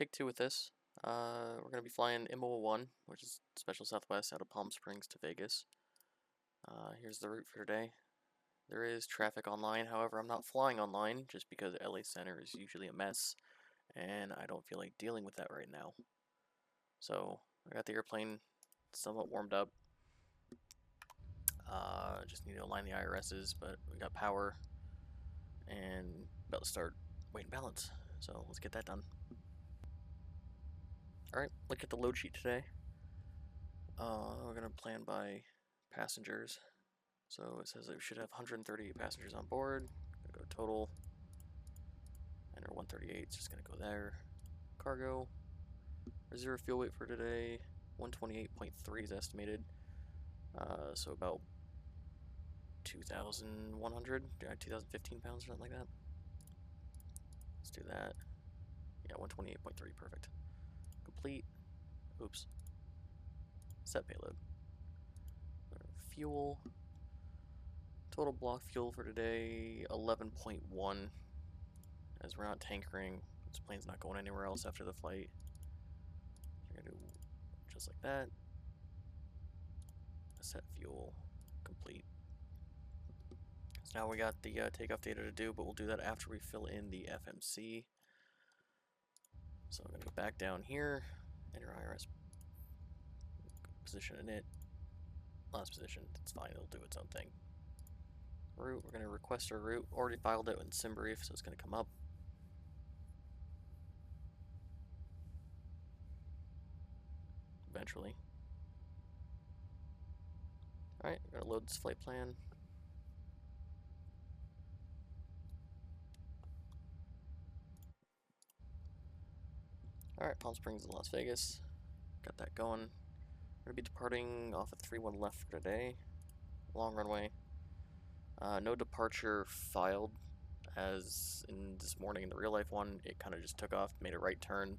take two with this. We're going to be flying MO1, which is Special Southwest out of Palm Springs to Vegas. Here's the route for today. There is traffic online, however I'm not flying online just because LA Center is usually a mess and I don't feel like dealing with that right now. So I got the airplane somewhat warmed up. Just need to align the IRSs, but we got power and about to start weight and balance. So let's get that done. Alright, look at the load sheet today. We're going to plan by passengers. So it says that we should have 138 passengers on board. Gonna go total. And our 138 is just going to go there. Cargo. Reserve fuel weight for today, 128.3 is estimated. So about 2,100, 2,015 pounds or something like that. Let's do that. Yeah, 128.3, perfect. Complete. Oops. Set payload. Fuel. Total block fuel for today, 11.1. As we're not tankering, this plane's not going anywhere else after the flight. We're gonna do just like that. Set fuel. Complete. So now we got the takeoff data to do, but we'll do that after we fill in the FMC. So I'm going to go back down here, enter IRS, position init, last position, it's fine, it'll do its own thing. Route, we're going to request our route, already filed it in SimBrief, so it's going to come up. Eventually. Alright, we're going to load this flight plan. Alright, Palm Springs to Las Vegas. Got that going. We're going to be departing off at 3-1 left for today. Long runway. No departure filed, as in this morning in the real life one, it kind of just took off, made a right turn,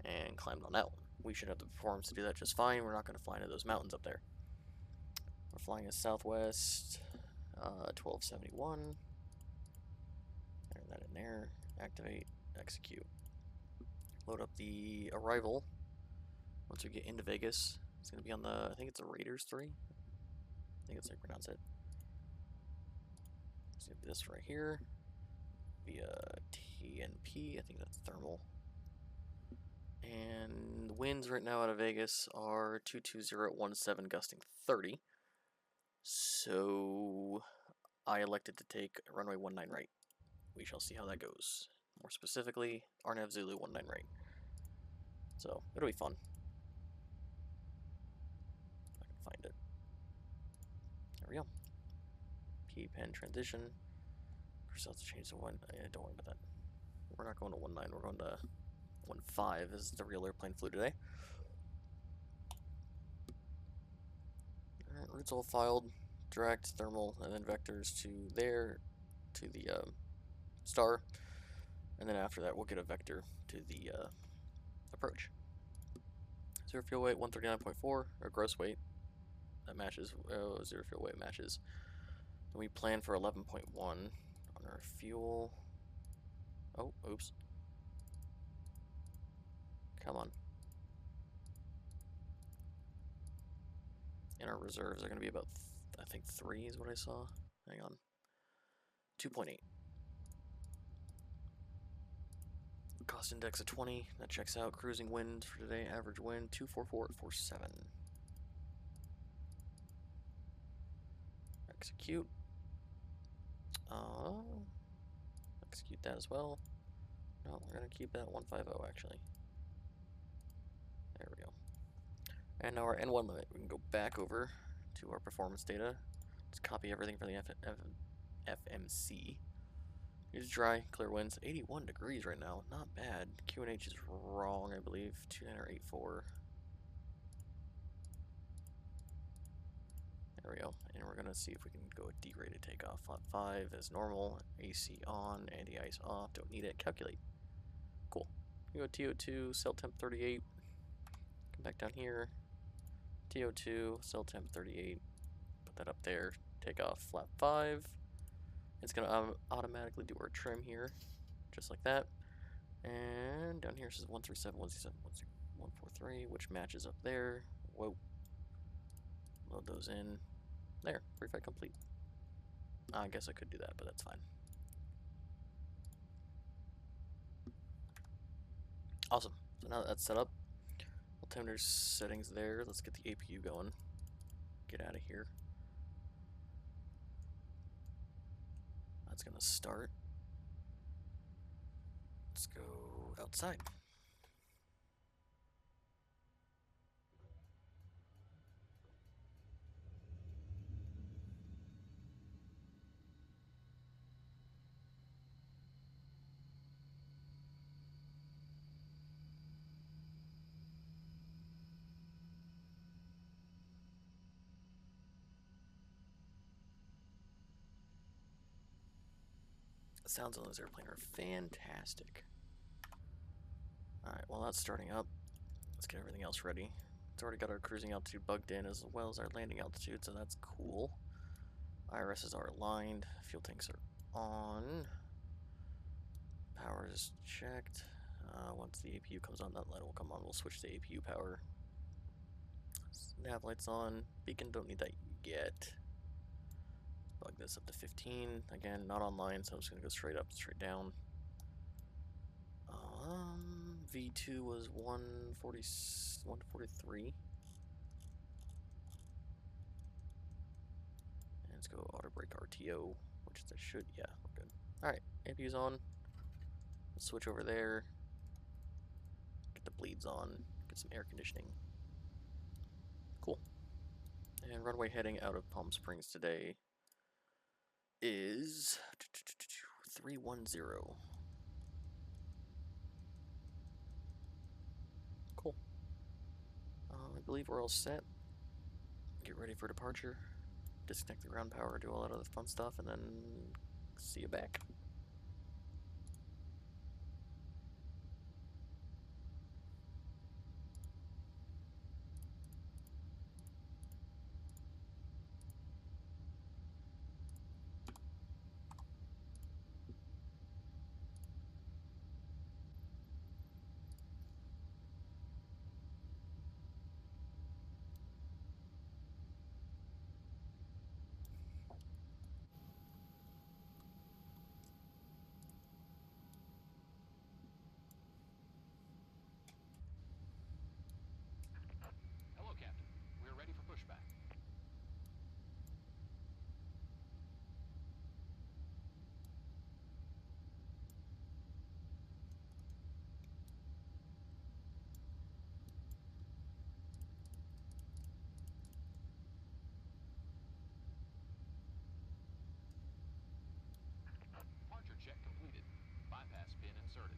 and climbed on that one. We should have the performance to do that just fine. We're not going to fly into those mountains up there. We're flying as Southwest 1271. Enter that in there. Activate, execute. Load up the arrival. Once we get into Vegas, it's going to be on the, I think it's a Raiders 3. I think that's how you pronounce it. Let's do this right here. Via TNP, I think that's thermal. And the winds right now out of Vegas are 220 at 17, gusting 30. So I elected to take runway 19 right. We shall see how that goes. More specifically, Arnav Zulu 19 right. So it'll be fun. If I can find it. There we go. P-pen transition. Of course, I'll have to change to 1. Yeah, don't worry about that. We're not going to 19, we're going to 15 as the real airplane flew today. Alright, routes all filed. Direct, thermal, and then vectors to there, to the star. And then after that, we'll get a vector to the approach. Zero fuel weight, 139.4, or gross weight. That matches, zero fuel weight matches. Then we plan for 11.1 on our fuel. Oh, oops. Come on. And our reserves are going to be about, I think 3 is what I saw. Hang on. 2.8. Cost index of 20. That checks out. Cruising wind for today. Average wind 244 at 47. Execute. Execute that as well. No, we're going to keep that 150 actually. There we go. And now our N1 limit. We can go back over to our performance data. Let's copy everything from the FMC. It's dry, clear winds. 81 degrees right now. Not bad. QNH is wrong, I believe. 2984. There we go. And we're going to see if we can go a D-rated takeoff. Flap 5 as normal. AC on. Anti-ice off. Don't need it. Calculate. Cool. We go TO2, cell temp 38. Come back down here. TO2, cell temp 38. Put that up there. Take off flap 5. It's going to automatically do our trim here, just like that. And down here it says 137, 137, 143, which matches up there. Whoa. Load those in. There, pre-fight complete. I guess I could do that, but that's fine. Awesome. So now that that's set up, altimeter settings there. Let's get the APU going. Get out of here. That's gonna start. Let's go outside. The sounds on this airplane are fantastic. Alright, while that's starting up, let's get everything else ready. It's already got our cruising altitude bugged in as well as our landing altitude, so that's cool. IRSs are aligned, fuel tanks are on. Power is checked. Once the APU comes on, that light will come on. We'll switch to APU power. Nav lights on. Beacon, don't need that yet. Bug this up to 15. Again, not online, so I'm just going to go straight up, straight down. V2 was 143. And let's go auto brake RTO, which is should, yeah, we're good. Alright, APU's on. Let's switch over there. Get the bleeds on. Get some air conditioning. Cool. And runway heading out of Palm Springs today is 310. Cool. I believe we're all set. Get ready for departure. Disconnect the ground power, do all that other fun stuff, and then see you back. Hello, Captain. We're ready for pushback. Departure check completed. Bypass pin inserted.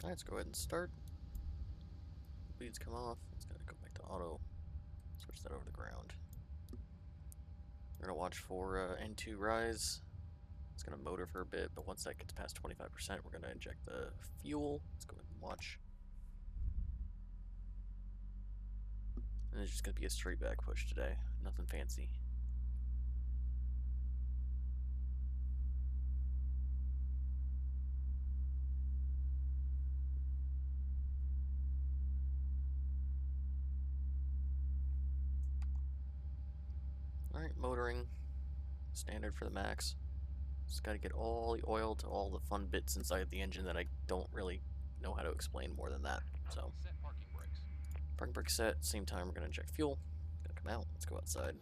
Alright, let's go ahead and start. Bleeds come off. It's gonna go back to auto. Switch that over to ground. We're gonna watch for N2 rise. It's gonna motor for a bit, but once that gets past 25%, we're gonna inject the fuel. Let's go ahead and watch. And it's just gonna be a straight back push today. Nothing fancy. Alright, motoring. Standard for the max. Just gotta get all the oil to all the fun bits inside the engine that I don't really know how to explain more than that. So, Set parking brakes. parking brake set, same time we're gonna inject fuel. Gonna come out, let's go outside.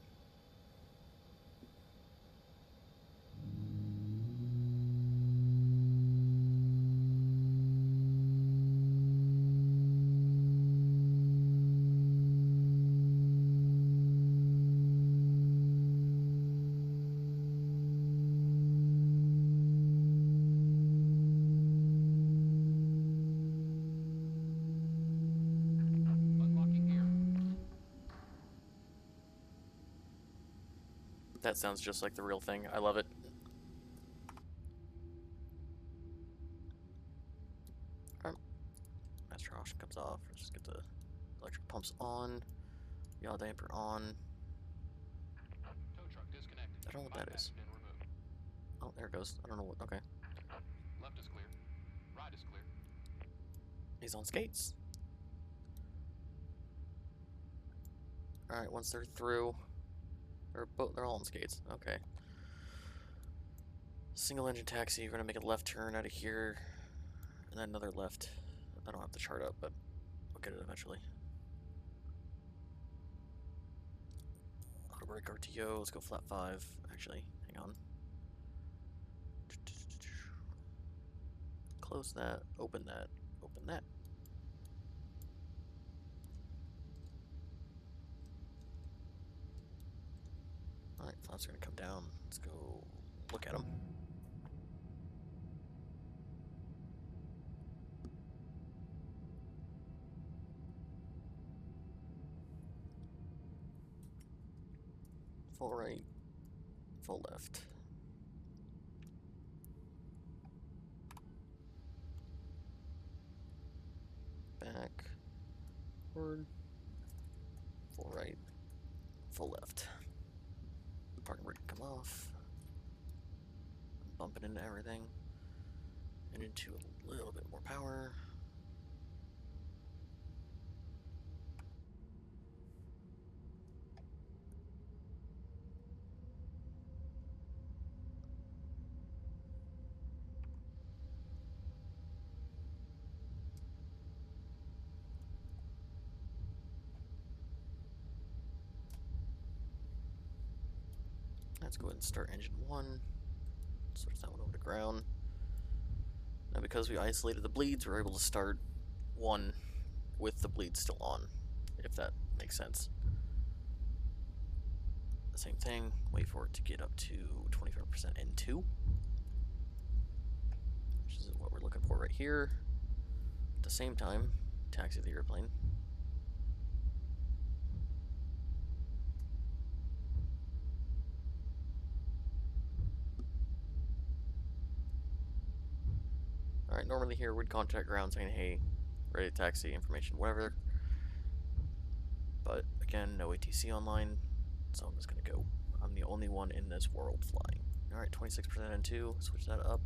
That sounds just like the real thing. I love it. Alright. Master option comes off. Let's just get the electric pumps on. Yaw damper on. Tow truck disconnected. I don't know what that is. Been removed. Oh, there it goes. I don't know what. Okay. Left is clear. Right is clear. He's on skates. Alright, once they're through. They're all on skates. Okay. Single engine taxi. We're gonna make a left turn out of here. And then another left. I don't have the chart up, but we'll get it eventually. Auto brake RTO. Let's go flat 5. Actually, hang on. Close that. Open that. Open that. Alright, flaps are gonna come down. Let's go look at them. Full right, full left. Back, forward, full right, full left. Parking brake come off. Bumping into everything. And into a little bit more power. Let's go ahead and start engine 1. Switch that one over to ground. Now because we isolated the bleeds, we're able to start 1 with the bleeds still on, if that makes sense. The same thing, wait for it to get up to 25% N2. Which is what we're looking for right here. At the same time, taxi the airplane. Alright, normally here we'd contact ground saying, hey, ready to taxi, information, whatever. But again, no ATC online, so I'm just gonna go. I'm the only one in this world flying. Alright, 26% N2, switch that up.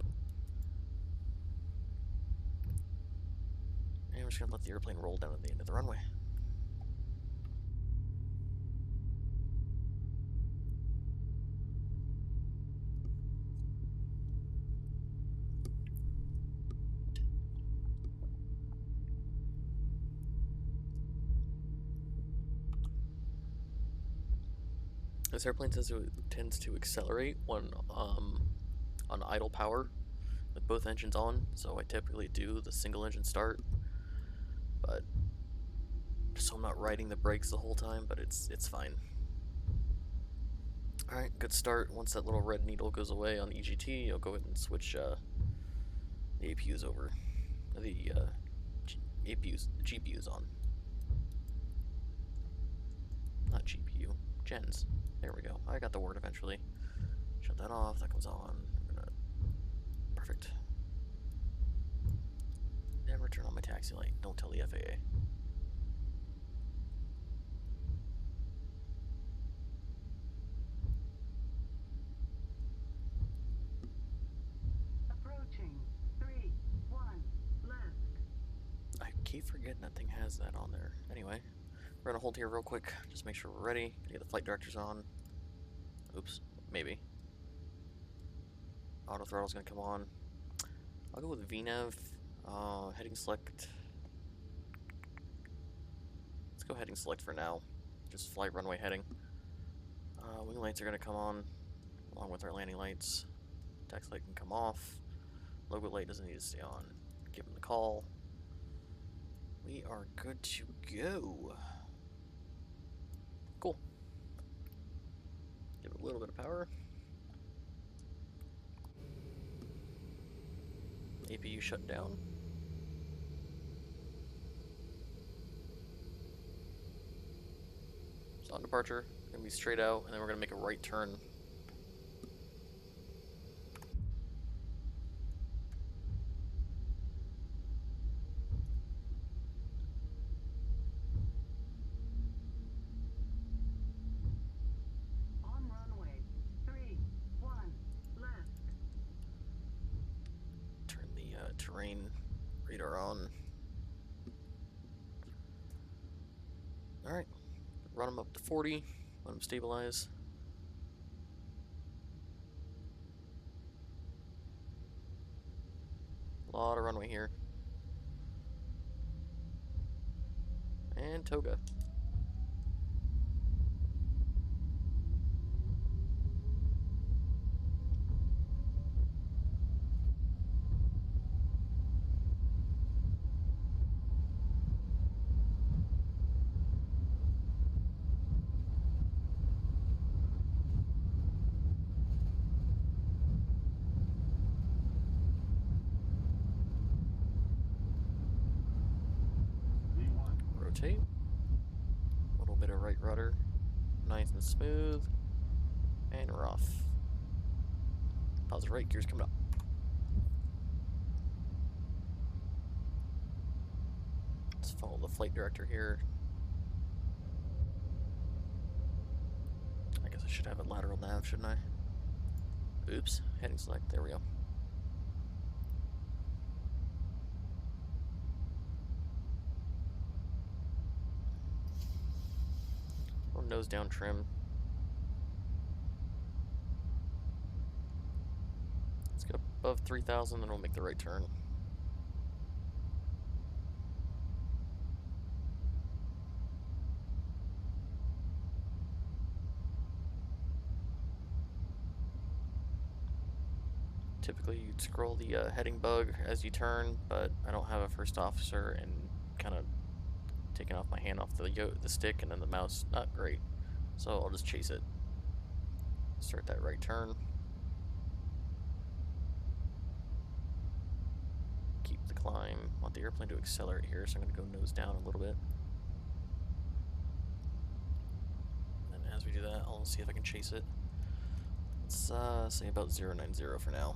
And we're just gonna let the airplane roll down at the end of the runway. This airplane tends to accelerate when on idle power with both engines on, so I typically do the single engine start, but so I'm not riding the brakes the whole time, but it's fine. Alright, good start. Once that little red needle goes away on EGT, I'll go ahead and switch the APUs over. The GPUs on. Not GPU, gens. There we go. I got the word eventually. Shut that off, that comes on. Perfect. Never turn on my taxi light. Don't tell the FAA. Approaching. 3, 1, left. I keep forgetting that thing has that on there. Anyway, we're gonna hold here real quick. Just make sure we're ready. Get the flight directors on. Oops, maybe. Auto throttle's gonna come on. I'll go with VNAV. Heading select. Let's go heading select for now. Just flight runway heading. Wing lights are gonna come on, along with our landing lights. Taxi light can come off. Logo light doesn't need to stay on. Give them the call. We are good to go. Cool. Give it a little bit of power. APU shut down. So on departure, gonna be straight out, and then we're gonna make a right turn 40. Let him stabilize. A lot of runway here. And toga. Rotate. A little bit of right rudder. Nice and smooth. And we're off. Pause right, gears coming up. Let's follow the flight director here. I guess I should have a lateral nav, shouldn't I? Oops, heading select, there we go. Little nose down trim. Let's get above 3,000, then we'll make the right turn. Typically you'd scroll the heading bug as you turn, but I don't have a first officer and kind of taking off my hand off the stick and then the mouse, not great. So I'll just chase it. Start that right turn. Keep the climb. Want the airplane to accelerate here, so I'm going to go nose down a little bit. And as we do that, I'll see if I can chase it. Let's say about 090 for now.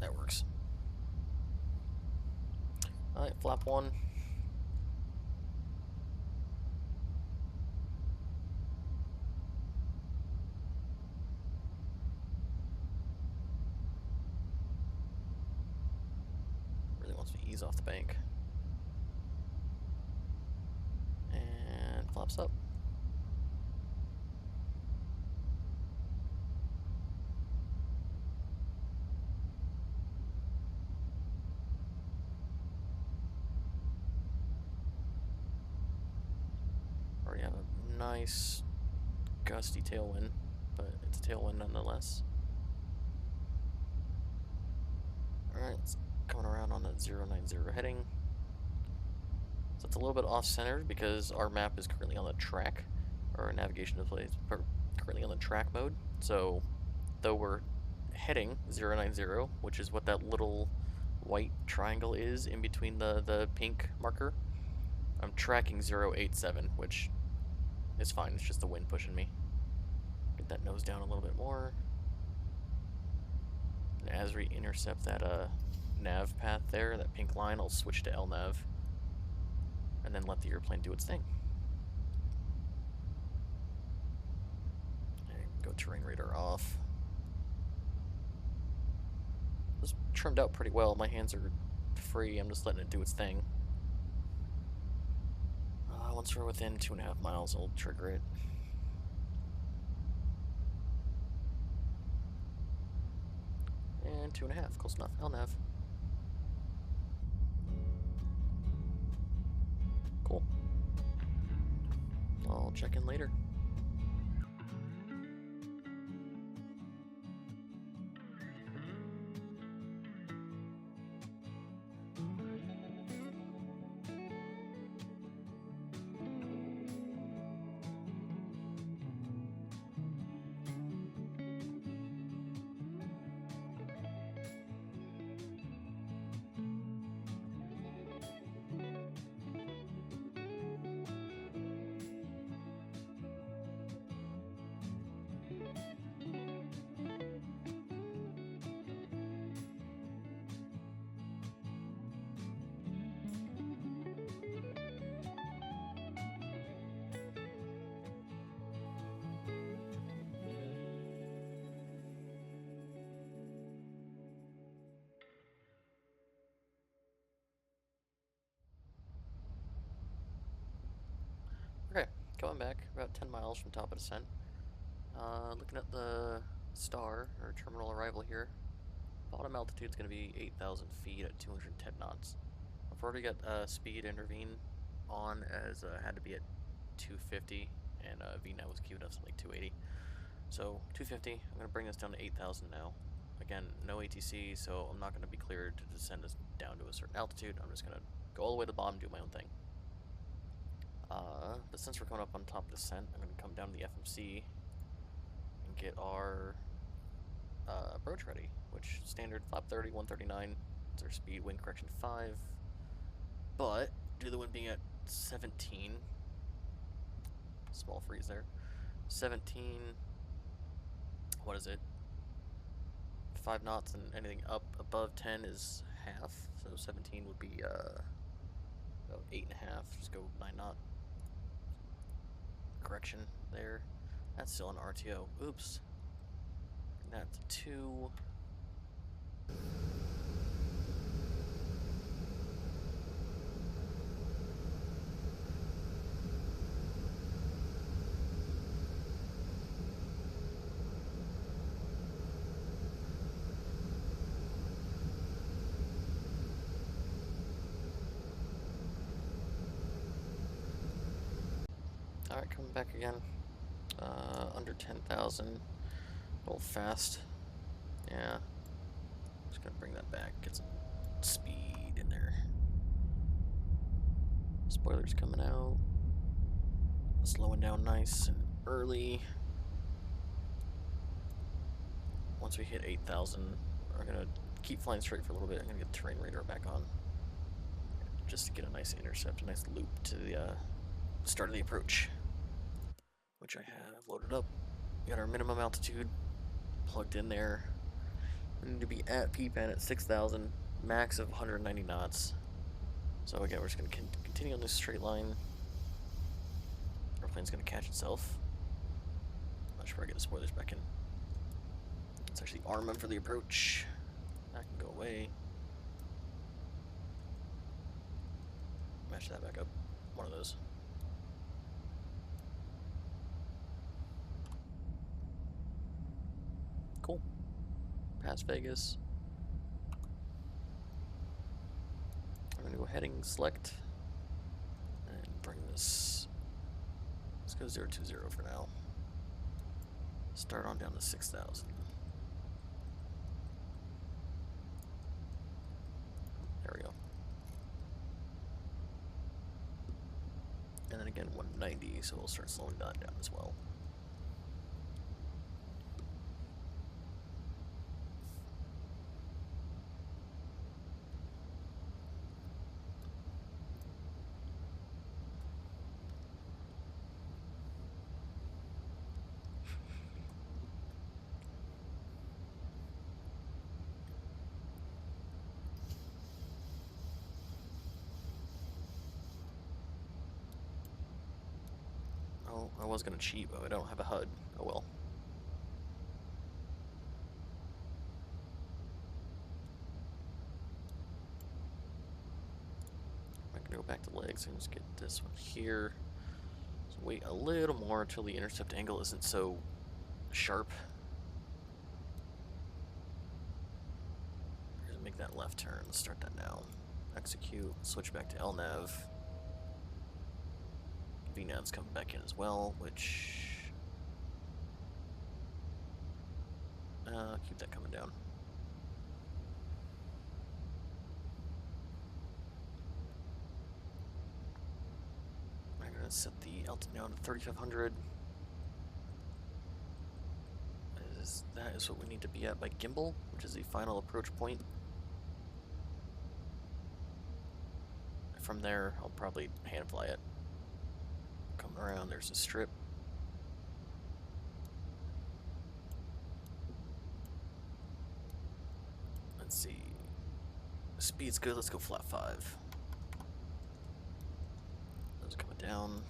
That works. Alright, flap 1. Really wants to ease off the bank. And flaps up. Already have a nice gusty tailwind, but it's a tailwind nonetheless. Alright, it's coming around on that 090 heading. So it's a little bit off-centered because our map is currently on the track, or our navigation display is currently on the track mode. So though we're heading 090, which is what that little white triangle is in between the pink marker, I'm tracking 087, which is fine. It's just the wind pushing me. Get that nose down a little bit more. And as we intercept that nav path there, that pink line, I'll switch to LNAV. And then let the airplane do its thing. Okay, go terrain radar off. This trimmed out pretty well. My hands are free. I'm just letting it do its thing. Once we're within 2.5 miles, I'll trigger it. And 2.5, close enough. LNAV. Cool. I'll check in later. Coming back about 10 miles from top of descent. Looking at the star, or terminal arrival here. Bottom altitude is going to be 8,000 feet at 210 knots. I've already got speed intervene on, as had to be at 250, and VNAV was queued up something like 280. So 250, I'm going to bring this down to 8,000 now. Again, no ATC, so I'm not going to be cleared to descend us down to a certain altitude. I'm just going to go all the way to the bottom, do my own thing. But since we're coming up on top of descent, I'm going to come down to the FMC and get our approach ready, which standard flap 30, 139. It's our speed, wind correction 5. But due to the wind being at 17, small freeze there. 17, what is it? 5 knots, and anything up above 10 is half. So 17 would be about 8.5. Just go 9 knot. Correction there. That's still an RTO. Oops. Bring that to 2. Alright, coming back again. Under 10,000. A little fast. Yeah. Just gonna bring that back. Get some speed in there. Spoilers coming out. Slowing down nice and early. Once we hit 8,000, we're gonna keep flying straight for a little bit. I'm gonna get the terrain radar back on. Just to get a nice intercept, a nice loop to the start of the approach. Which I have loaded up. We got our minimum altitude plugged in there. We need to be at PPAN at 6,000, max of 190 knots. So again, we're just going to continue on this straight line. Airplane's going to catch itself. Not sure I get the spoilers back in. It's actually arming for the approach. That can go away. Match that back up. One of those. Cool. Past Vegas. I'm gonna go heading select and bring this. Let's go 020 for now. Start on down to 6,000. There we go. And then again 190, so we'll start slowing that down as well. Oh, I was gonna cheat, but I don't have a HUD. Oh well. I'm gonna go back to legs and just get this one here. So wait a little more until the intercept angle isn't so sharp. Here's make that left turn. Let's start that now. Execute. Switch back to LNAV. VNAV's coming back in as well, which keep that coming down. I'm gonna set the altitude down to 3,500. That is what we need to be at by gimbal, which is the final approach point. From there, I'll probably hand fly it. Coming around, there's a strip. Let's see. Speed's good, let's go flat 5. Those are coming down.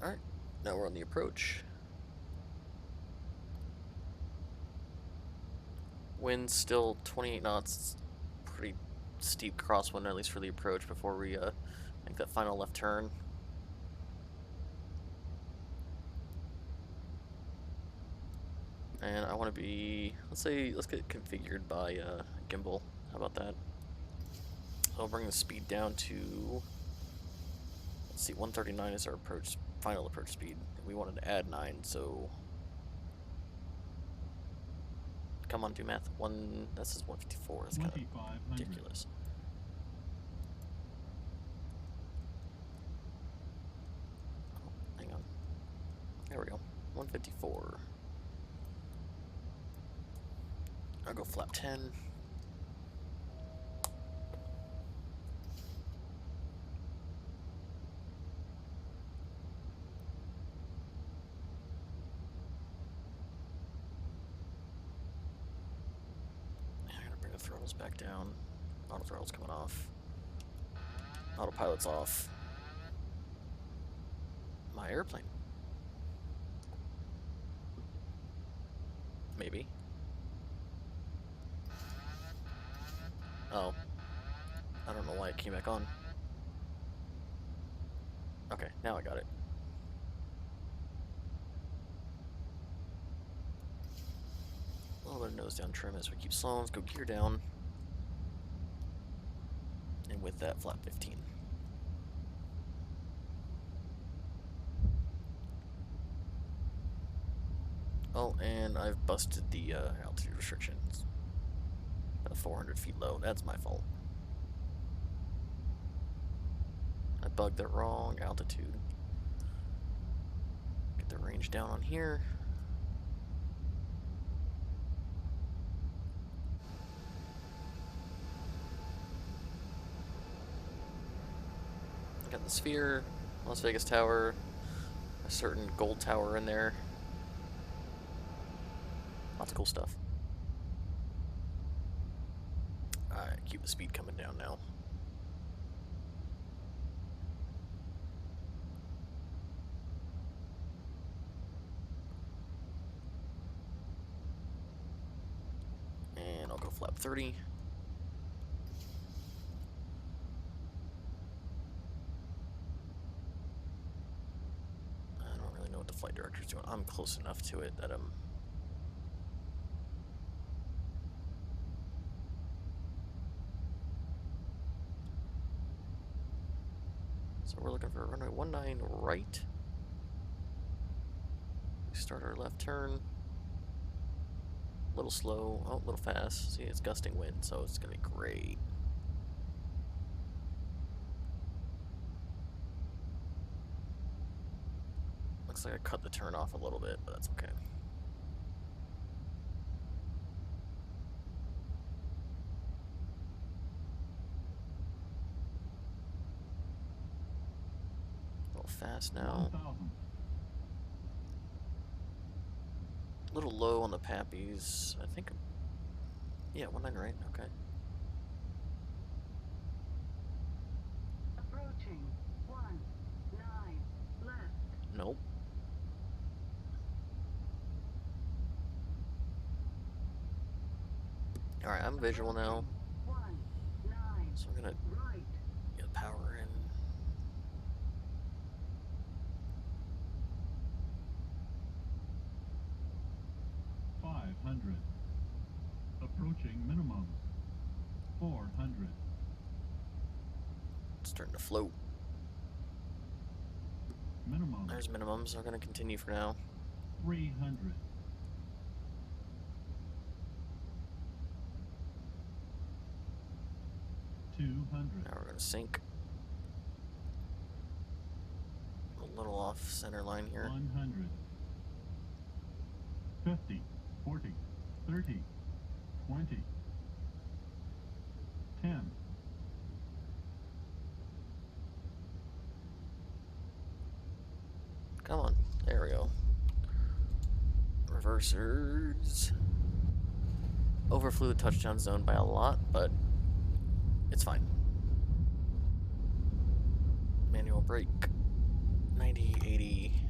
Alright, now we're on the approach. Wind's still 28 knots. It's pretty steep crosswind, at least for the approach, before we make that final left turn. And I want to be, let's get it configured by gimbal. How about that? So I'll bring the speed down to, let's see, 139 is our final approach speed. We wanted to add 9, so come on, do math. That says 154. That's kind of ridiculous. Oh, hang on. There we go. 154. I'll go flap 10. Throttles back down. Auto throttle's coming off. Autopilot's off. My airplane. Maybe. Oh. I don't know why it came back on. Okay, now I got it. A little bit of nose down trim as we keep slowing. Let's go gear down. And with that, flap 15. Oh, and I've busted the altitude restrictions. 400 feet low. That's my fault. I bugged the wrong altitude. Get the range down on here. Got the sphere, Las Vegas Tower, a certain gold tower in there. Lots of cool stuff. Alright, keep the speed coming down now. And I'll go flap 30. What the flight director's doing. I'm close enough to it that I'm so we're looking for a runway 19 right. We start our left turn. A little slow, oh, a little fast. See, it's gusting wind, so it's gonna be great. Looks like I cut the turn off a little bit, but that's okay. A little fast now. 1,000. A little low on the pappies. I think, yeah, 19 right, okay. Approaching 19 left. Nope. Alright, I'm visual now. 19 So I'm gonna right. get power in. Approaching minimum. 400. It's starting to float. Minimum. There's minimums. We're gonna continue for now. 300. 200. Now we're gonna sink. A little off center line here. 100. 50. 40. 30. 20. 10. Come on. There we go. Reversers. Overflew the touchdown zone by a lot, but it's fine. Manual brake. 90, 80.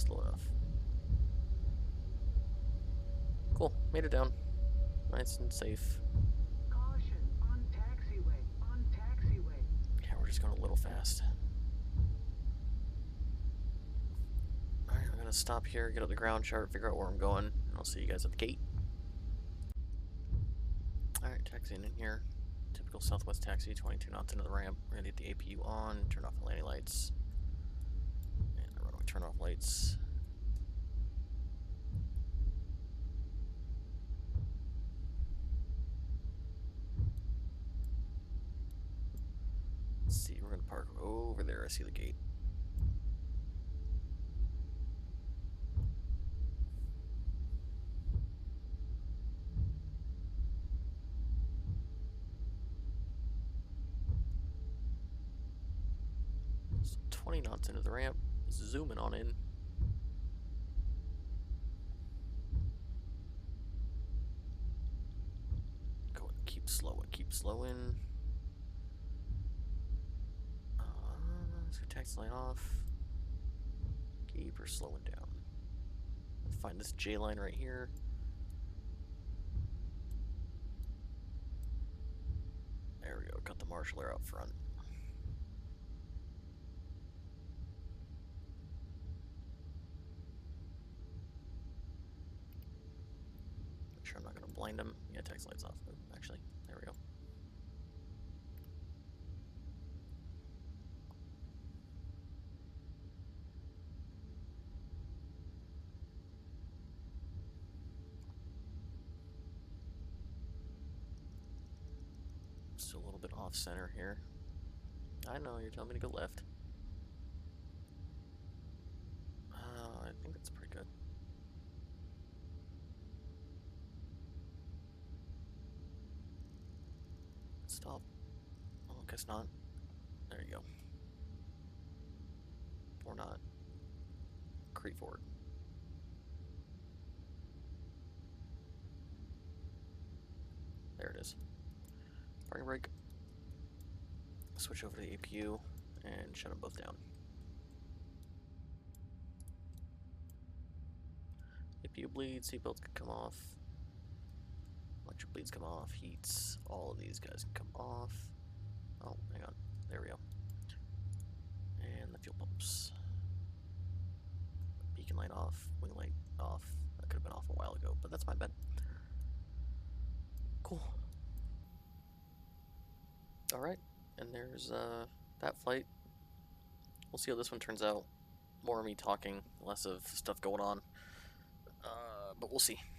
Slow enough. Cool, made it down. Nice and safe. Caution on taxiway. On taxiway. Yeah, we're just going a little fast. Alright, I'm gonna stop here, get up the ground chart, figure out where I'm going, and I'll see you guys at the gate. Alright, taxiing in here. Typical Southwest taxi, 22 knots into the ramp. We're gonna get the APU on, turn off the landing lights. And the runway turn off lights. Let's see, we're gonna park over there. I see the gate. So 20 knots into the ramp, zooming on in. Go and keep slowing, keep slowing. Let's go taxi line off. Keep her slowing down. Let's find this J line right here. There we go, cut the marshaller out front. Make sure I'm not gonna blind him. Yeah, taxi lights off. Oh, actually, there we go. Still a little bit off center here. I know, you're telling me to go left. I think that's pretty good. Stop. Oh, guess not. There you go. Or not. Creep forward. There it is. Parking brake. Switch over to the APU and shut them both down. APU bleeds, seatbelts can come off. Electric bleeds come off, heats, all of these guys can come off. Oh, hang on, there we go. And the fuel pumps. Beacon light off, wing light off. That could have been off a while ago, but that's my bad. Cool. Alright, and there's that flight. We'll see how this one turns out. More of me talking, less of stuff going on. But we'll see.